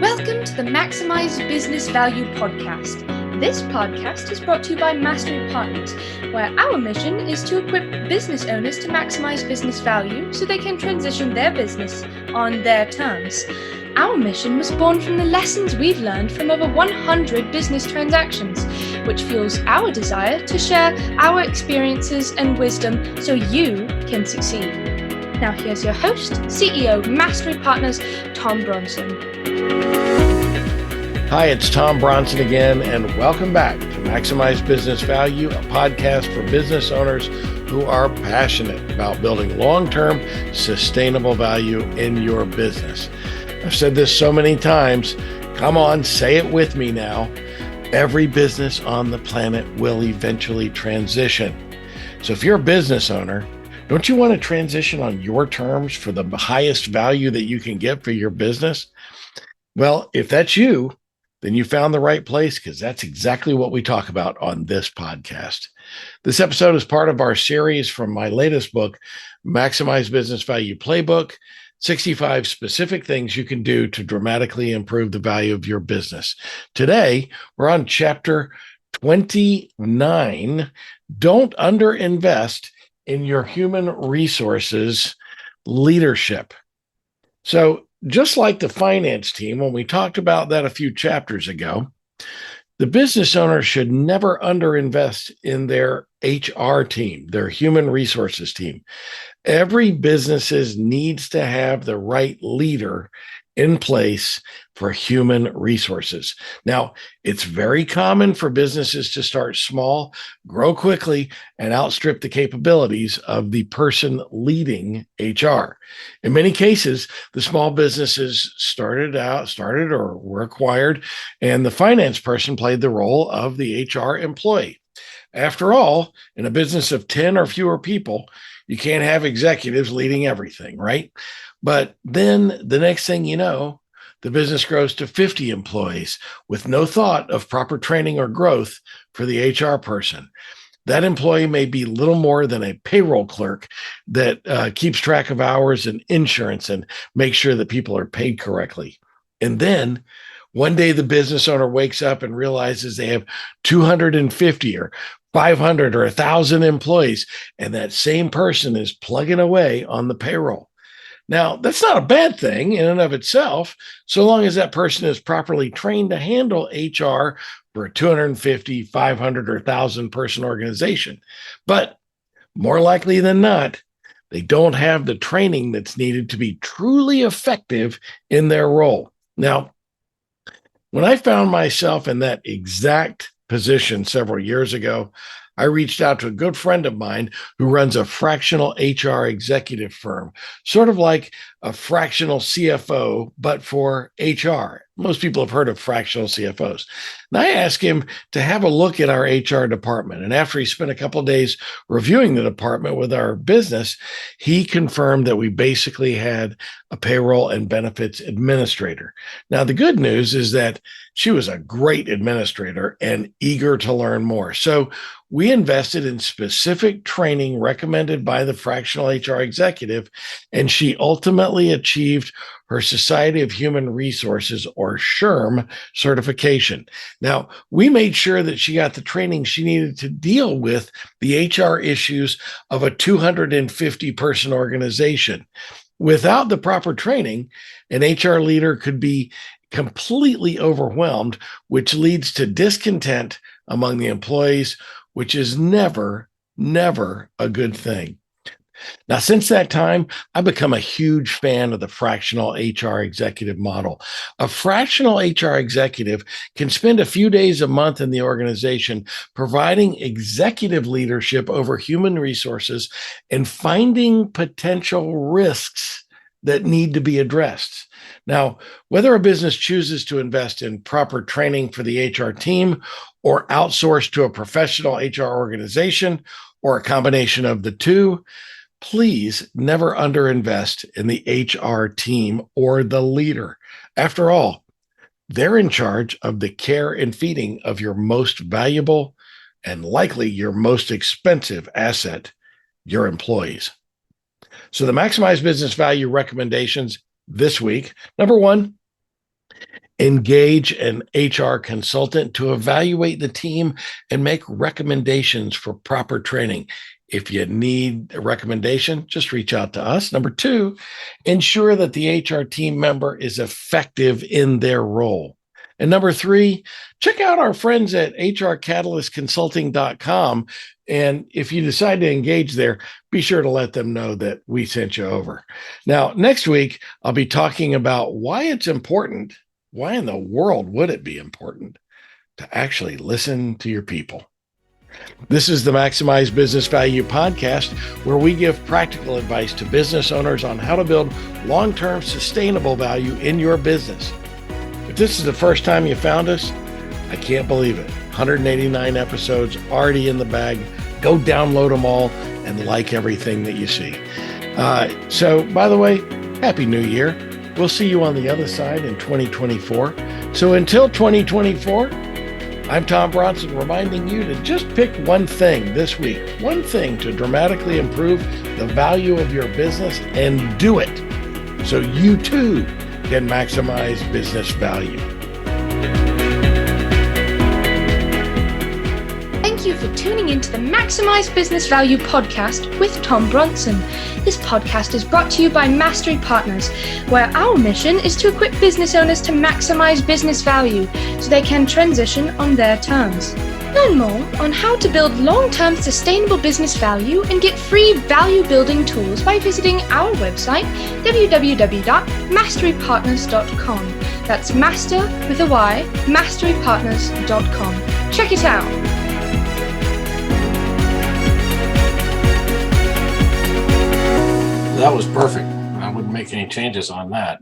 Welcome to the Maximize Business Value podcast. This podcast is brought to you by Mastery Partners, where our mission is to equip business owners to maximize business value so they can transition their business on their terms. Our mission was born from the lessons we've learned from over 100 business transactions, which fuels our desire to share our experiences and wisdom so you can succeed. Now here's your host, CEO, Mastery Partners, Tom Bronson. Hi, it's Tom Bronson again, and welcome back to Maximize Business Value, a podcast for business owners who are passionate about building long-term sustainable value in your business. I've said this so many times. Come on, say it with me now. Every business on the planet will eventually transition. So if you're a business owner, don't you want to transition on your terms for the highest value that you can get for your business? Well, if that's you, then you found the right place, because that's exactly what we talk about on this podcast. This episode is part of our series from my latest book, Maximize Business Value Playbook, 65 specific things you can do to dramatically improve the value of your business. Today, we're on chapter 29, Don't Underinvest in Your Human Resources Leadership. So just like the finance team, when we talked about that a few chapters ago, the business owner should never underinvest in their HR team, their human resources team. Every business needs to have the right leader in place for human resources. Now, it's very common for businesses to start small, grow quickly, and outstrip the capabilities of the person leading HR. In many cases, the small businesses started or were acquired, and the finance person played the role of the HR employee. After all, in a business of 10 or fewer people, you can't have executives leading everything, right? But then the next thing you know, the business grows to 50 employees with no thought of proper training or growth for the HR person. That employee may be little more than a payroll clerk that keeps track of hours and insurance and makes sure that people are paid correctly. And then one day the business owner wakes up and realizes they have 250 or 500 or 1,000 employees, and that same person is plugging away on the payroll. Now, that's not a bad thing in and of itself, so long as that person is properly trained to handle HR for a 250, 500, or 1,000 person organization. But more likely than not, they don't have the training that's needed to be truly effective in their role. Now, when I found myself in that exact position several years ago, I reached out to a good friend of mine who runs a fractional HR executive firm, sort of like a fractional CFO, but for HR. Most people have heard of fractional CFOs. And I asked him to have a look at our HR department. And after he spent a couple of days reviewing the department with our business, he confirmed that we basically had a payroll and benefits administrator. Now, the good news is that she was a great administrator and eager to learn more. So we invested in specific training recommended by the fractional HR executive, and she ultimately achieved her Society of Human Resources, or SHRM, certification. Now, we made sure that she got the training she needed to deal with the HR issues of a 250-person organization. Without the proper training, an HR leader could be completely overwhelmed, which leads to discontent among the employees, which is never a good thing. Now, since that time, I've become a huge fan of the fractional HR executive model. A fractional HR executive can spend a few days a month in the organization providing executive leadership over human resources and finding potential risks that need to be addressed. Now, whether a business chooses to invest in proper training for the HR team or outsource to a professional HR organization or a combination of the two, please never underinvest in the HR team or the leader. After all, they're in charge of the care and feeding of your most valuable and likely your most expensive asset, your employees. So the Maximize Business Value recommendations this week. Number one, Engage an HR consultant to evaluate the team and make recommendations for proper training. If you need a recommendation, just reach out to us. Number 2, ensure that the HR team member is effective in their role. And number 3, check out our friends at hrcatalyst.consulting.com. And if you decide to engage there, be sure to let them know that we sent you over. Now, next week, I'll be talking about why it's important. Why in the world would it be important to actually listen to your people? This is the Maximize Business Value podcast, where we give practical advice to business owners on how to build long-term sustainable value in your business. If this is the first time you found us, I can't believe it. 189 episodes already in the bag. Go download them all and like everything that you see. So, by the way, Happy New Year. We'll see you on the other side in 2024. So until 2024, I'm Tom Bronson, reminding you to just pick one thing this week, one thing to dramatically improve the value of your business, and do it so you too can maximize business value. Thank you for tuning into the Maximize Business Value podcast with Tom Bronson. This podcast is brought to you by Mastery Partners, where our mission is to equip business owners to maximize business value so they can transition on their terms. Learn more on how to build long-term sustainable business value and get free value-building tools by visiting our website, www.masterypartners.com. That's master with a Y, masterypartners.com. Check it out. That was perfect. I wouldn't make any changes on that.